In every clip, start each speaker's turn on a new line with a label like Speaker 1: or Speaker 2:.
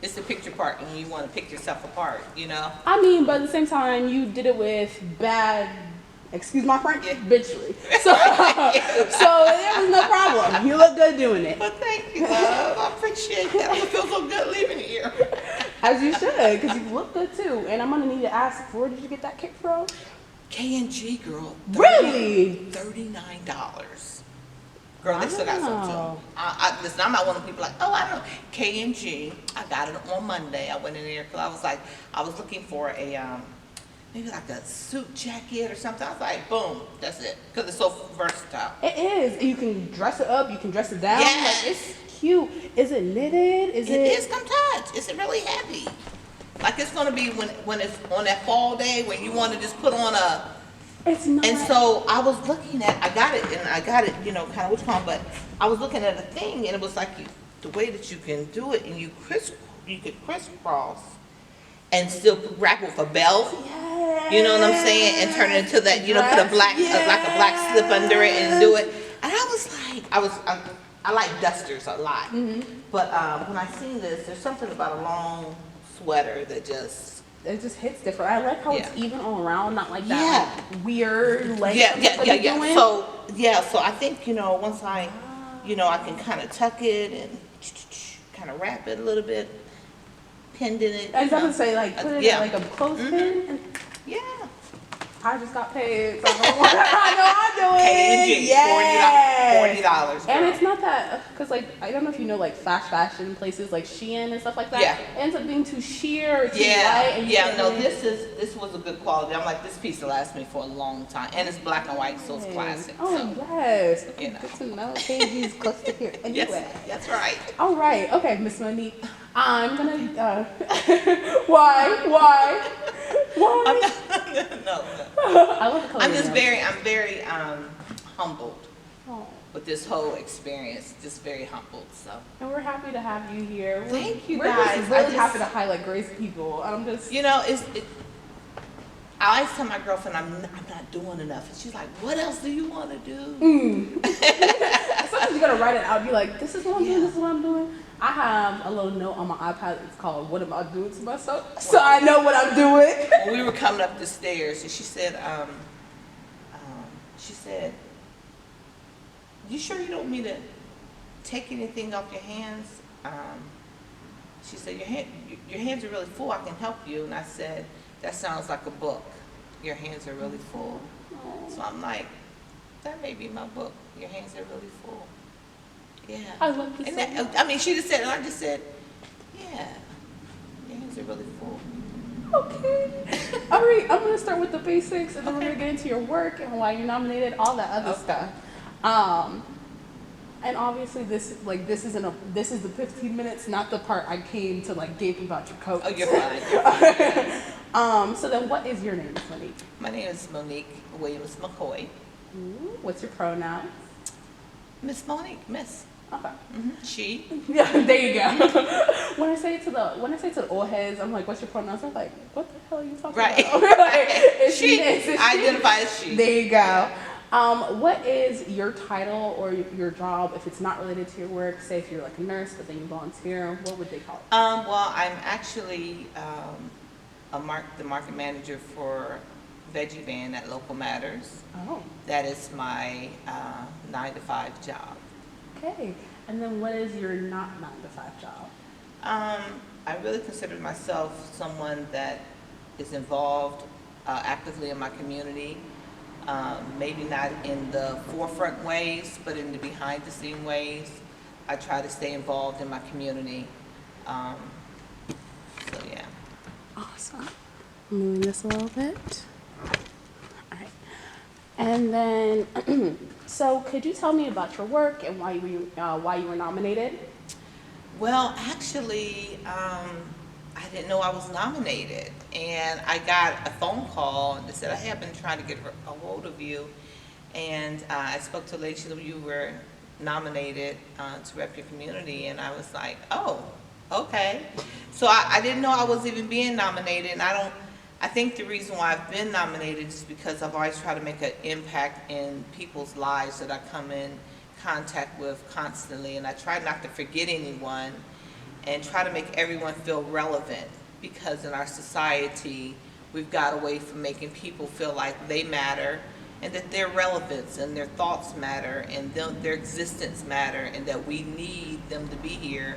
Speaker 1: it's the picture part, and you want to pick yourself apart, you know.
Speaker 2: I mean, but at the same time, you did it with bad, excuse my French, bitchery. So, so there was no problem. You look good doing it.
Speaker 1: Well, thank you, love. I appreciate that. I'm gonna feel so good leaving here.
Speaker 2: As you should, because you look good too. And I'm gonna need to ask, where did you get that kick from?
Speaker 1: K&G, girl.
Speaker 2: Really?
Speaker 1: $39. Girl, they still got some too. Listen, I'm not one of the people like, oh, I don't know. K&G, I got it on Monday. I went in there because I was looking for a, maybe like a suit jacket or something. I was like, boom, that's it. Because it's so versatile.
Speaker 2: It is. You can dress it up. You can dress it down.
Speaker 1: Yes.
Speaker 2: Like, it's cute. Is it knitted?
Speaker 1: It is. Come touch. It's really heavy. Like it's gonna be when it's on that fall day when you want to just put on a.
Speaker 2: It's not.
Speaker 1: And so I was looking at, I got it, you know, kind of what's called, but I was looking at a thing, and it was like the way that you can do it, and you could crisscross, and still wrap it with a belt.
Speaker 2: Yes.
Speaker 1: You know what I'm saying? And turn it into that, you know, put a black, like a black slip under it and do it. And I was like, I like dusters a lot, but when I seen this, there's something about a long sweater that just.
Speaker 2: It just hits different. I like how it's even all around, not like that
Speaker 1: Yeah.
Speaker 2: like, weird leg.
Speaker 1: Yeah. So I think, you know, once I can kind of tuck it and kind of wrap it a little bit, pinned in it.
Speaker 2: I was going to say, like, put it in like a clothespin. And
Speaker 1: yeah.
Speaker 2: I just got paid, so I know I'm doing
Speaker 1: K&G,
Speaker 2: yes.
Speaker 1: $40.
Speaker 2: And it's not that, because like, I don't know if you know like fast fashion places like Shein and stuff like that.
Speaker 1: Yeah.
Speaker 2: It ends up being too sheer or too light. And
Speaker 1: this was a good quality. I'm like, this piece will last me for a long time. And it's black and white, so it's classic.
Speaker 2: Oh,
Speaker 1: so,
Speaker 2: yes.
Speaker 1: You know.
Speaker 2: Good to know. K&G's close to here. Anyway.
Speaker 1: Yes, that's right.
Speaker 2: All right. Okay, Miss Monique. I'm going to, why?
Speaker 1: No.
Speaker 2: I love the color.
Speaker 1: I'm very humbled with this whole experience. Just very humbled. So.
Speaker 2: And we're happy to have you here.
Speaker 1: Thank you,
Speaker 2: we're
Speaker 1: guys.
Speaker 2: Just really happy to highlight Grace people. I'm just.
Speaker 1: You know, I always tell my girlfriend I'm not doing enough, and she's like, "What else do you want to do?"
Speaker 2: Sometimes you gotta write it out. Be like, "This is what I'm doing. This is what I'm doing." I have a little note on my iPad. It's called "What Am I Doing to Myself?" So I know what I'm doing.
Speaker 1: When we were coming up the stairs, and she said, "You sure you don't want me to take anything off your hands?" She said, "Your hands are really full. I can help you." And I said, "That sounds like a book. Your hands are really full." So I'm like, that may be my book. Your hands are really full. Yeah.
Speaker 2: I love this.
Speaker 1: And she just said, and I just said, yeah, your hands are really full.
Speaker 2: Okay. All right, I'm gonna start with the basics, and then we're gonna get into your work and why you nominated, all that other stuff. And obviously, this is the 15 minutes, not the part I came to like gape about your coat.
Speaker 1: Oh, you're fine.
Speaker 2: So then, what is your name, Monique?
Speaker 1: My name is Monique Williams-McCoy.
Speaker 2: What's your pronoun?
Speaker 1: Miss Monique, Miss.
Speaker 2: Okay.
Speaker 1: She.
Speaker 2: Yeah, there you go. When I say to the old heads, I'm like, "What's your pronoun?" I'm like, "What the hell are you talking about?" Like,
Speaker 1: she. Identify as she.
Speaker 2: There you go. What is your title or your job if it's not related to your work? Say if you're like a nurse, but then you volunteer, what would they call it?
Speaker 1: Well, I'm actually the market manager for Veggie Van at Local Matters.
Speaker 2: Oh.
Speaker 1: That is my 9-to-5 job.
Speaker 2: Okay. And then what is your not 9-to-5 job?
Speaker 1: I really consider myself someone that is involved actively in my community. Maybe not in the forefront ways, but in the behind the scene ways. I try to stay involved in my community. So yeah.
Speaker 2: Awesome. Moving this a little bit. All right. And then, so could you tell me about your work and why you were nominated?
Speaker 1: Well, actually, I didn't know I was nominated, and I got a phone call and they said, "I have been trying to get a hold of you," and I spoke to a lady. She said, "You were nominated to rep your community," and I was like, "Oh, okay." So I didn't know I was even being nominated, and I think the reason why I've been nominated is because I've always tried to make an impact in people's lives that I come in contact with constantly, and I try not to forget anyone. and try to make everyone feel relevant, because in our society, we've got away from making people feel like they matter and that their relevance and their thoughts matter and their existence matter, and that we need them to be here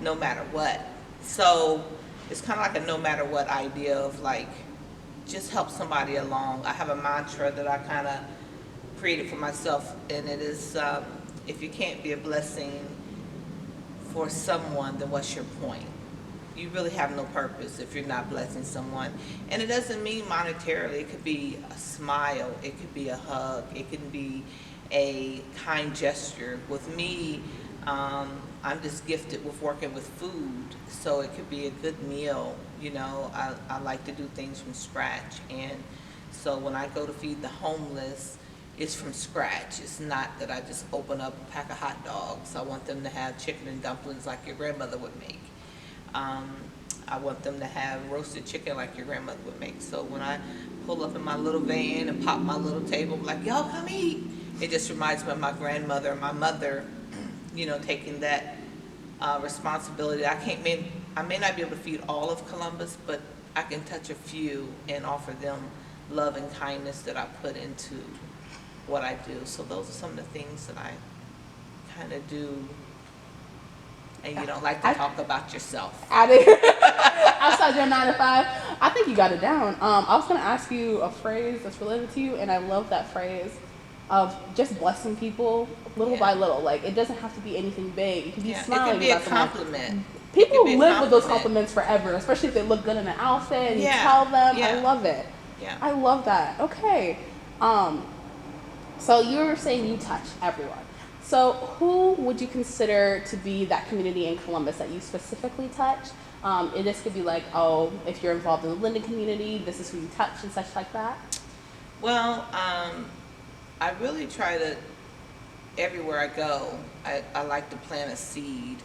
Speaker 1: no matter what. So it's kind of like a no matter what idea of like, just help somebody along. I have a mantra that I kind of created for myself, and it is, if you can't be a blessing for someone, then what's your point? You really have no purpose if you're not blessing someone. And it doesn't mean monetarily. It could be a smile, it could be a hug, it could be a kind gesture. With me, I'm just gifted with working with food, so it could be a good meal. You know, I like to do things from scratch, and so when I go to feed the homeless, it's from scratch. It's not that I just open up a pack of hot dogs. I want them to have chicken and dumplings like your grandmother would make. I want them to have roasted chicken like your grandmother would make. So when I pull up in my little van and pop my little table, I'm like, y'all come eat. It just reminds me of my grandmother and my mother, you know, taking that responsibility. I may not be able to feed all of Columbus, but I can touch a few and offer them love and kindness that I put into what I do. So those are some of the things that I kind of do. And you don't like to talk about yourself.
Speaker 2: Outside your 9 to 5, I think you got it down. I was going to ask you a phrase that's related to you, and I love that phrase of just blessing people little by little. Like, it doesn't have to be anything big. It can be smiling.
Speaker 1: It can be
Speaker 2: about
Speaker 1: a compliment.
Speaker 2: People live with those compliments forever, especially if they look good in an outfit and you tell them. I love it.
Speaker 1: Yeah.
Speaker 2: I love that. Okay. So you were saying you touch everyone. So who would you consider to be that community in Columbus that you specifically touch? And this could be like, oh, if you're involved in the Linden community, this is who you touch and such like that.
Speaker 1: Well, I really try to, everywhere I go, I like to plant a seed,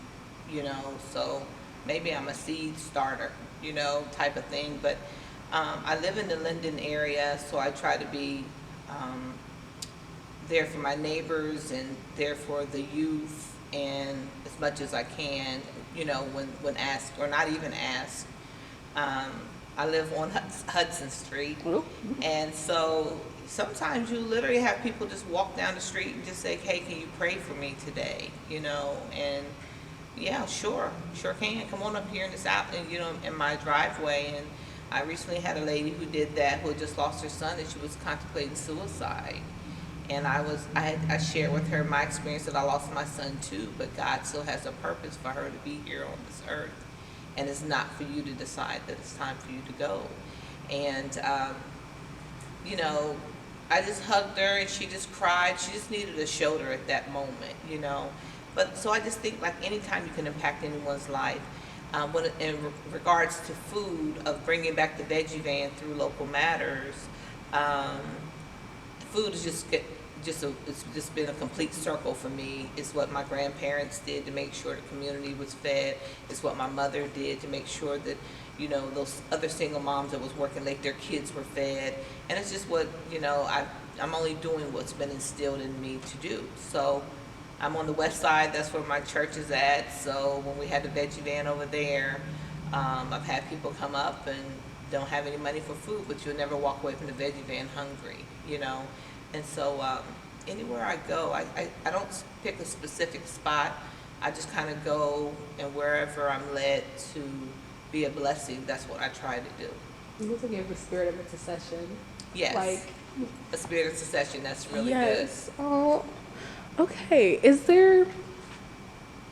Speaker 1: you know, so maybe I'm a seed starter, you know, type of thing. But I live in the Linden area, so I try to be there for my neighbors and there for the youth, and as much as I can, you know, when asked or not even asked. I live on Hudson Street, and so sometimes you literally have people just walk down the street and just say, hey, can you pray for me today, you know? And yeah, sure can. Come on up here in this you know, in my driveway. And I recently had a lady who did that, who had just lost her son, and she was contemplating suicide. And I shared with her my experience that I lost my son too, but God still has a purpose for her to be here on this earth. And it's not for you to decide that it's time for you to go. And, you know, I just hugged her and she just cried. She just needed a shoulder at that moment, you know. But so I just think like anytime you can impact anyone's life, in regards to food, of bringing back the Veggie Van through Local Matters, food is it's just been a complete circle for me. It's what my grandparents did to make sure the community was fed. It's what my mother did to make sure that, you know, those other single moms that was working late, their kids were fed. And it's just what, you know, I'm only doing what's been instilled in me to do. So I'm on the west side, that's where my church is at. So when we had the Veggie Van over there, I've had people come up and don't have any money for food, but you'll never walk away from the Veggie Van hungry, you know. And so anywhere I go, I don't pick a specific spot. I just kind of go, and wherever I'm led to be a blessing, that's what I try to do.
Speaker 2: You also give the spirit of intercession.
Speaker 1: Yes.
Speaker 2: Like
Speaker 1: a spirit of intercession, that's really good.
Speaker 2: Yes. Oh, okay. Is there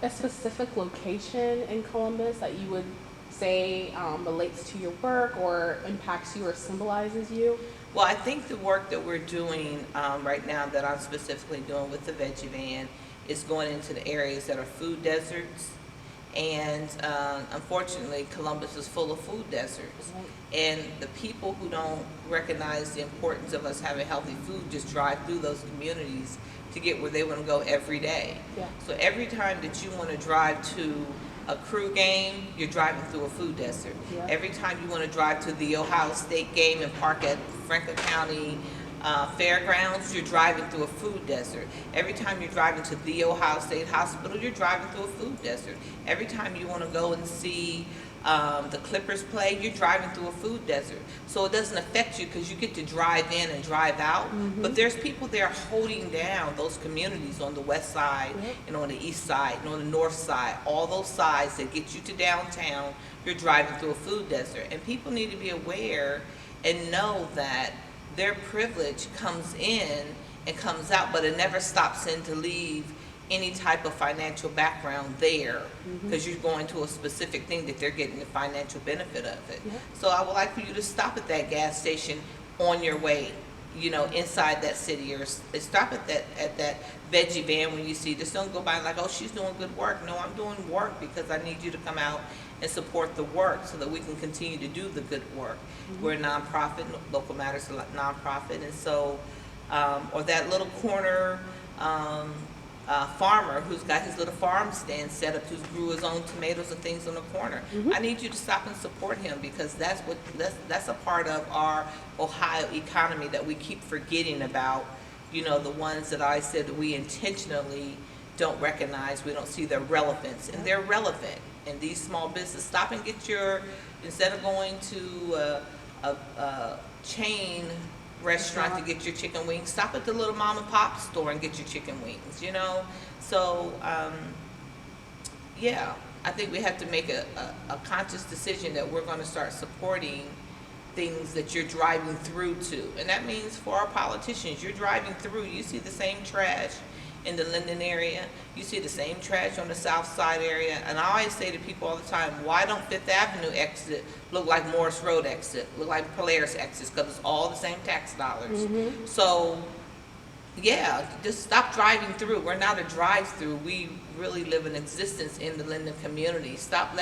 Speaker 2: a specific location in Columbus that you would say relates to your work or impacts you or symbolizes you?
Speaker 1: Well, I think the work that we're doing right now, that I'm specifically doing with the Veggie Van, is going into the areas that are food deserts. And unfortunately, Columbus is full of food deserts. And the people who don't recognize the importance of us having healthy food just drive through those communities to get where they want to go every day.
Speaker 2: Yeah.
Speaker 1: So every time that you want to drive to a Crew game, you're driving through a food desert.
Speaker 2: Yeah.
Speaker 1: Every time you want to drive to the Ohio State game and park at Franklin County fairgrounds, you're driving through a food desert. Every time you're driving to the Ohio State Hospital, you're driving through a food desert. Every time you want to go and see the Clippers play, you're driving through a food desert. So it doesn't affect you because you get to drive in and drive out. But there's people there holding down those communities on the west side and on the east side and on the north side, all those sides that get you to downtown, you're driving through a food desert. And people need to be aware and know that their privilege comes in and comes out, but it never stops in to leave any type of financial background there, because you're going to a specific thing that they're getting the financial benefit of it. So I would like for you to stop at that gas station on your way, you know, inside that city, or stop at that Veggie Van when you see. Just don't go by like, oh, she's doing good work. No, I'm doing work because I need you to come out and support the work so that we can continue to do the good work. We're a nonprofit. Local Matters is a nonprofit, and so or that little corner farmer who's got his little farm stand set up, who's grew his own tomatoes and things on the corner. I need you to stop and support him, because that's a part of our Ohio economy that we keep forgetting about. You know, the ones that I said that we intentionally don't recognize, we don't see their relevance, and they're relevant. And these small businesses, stop and get your, instead of going to a chain restaurant to get your chicken wings, stop at the little mom and pop store and get your chicken wings, you know. So yeah, I think we have to make a conscious decision that we're going to start supporting things that you're driving through to. And that means for our politicians, you're driving through, you see the same trash in the Linden area, you see the same trash on the South Side area. And I always say to people all the time, why don't Fifth Avenue exit look like Morris Road exit, look like Polaris exits? Because it's all the same tax dollars. So yeah, just stop driving through. We're not a drive-through. We really live an existence in the Linden community. Stop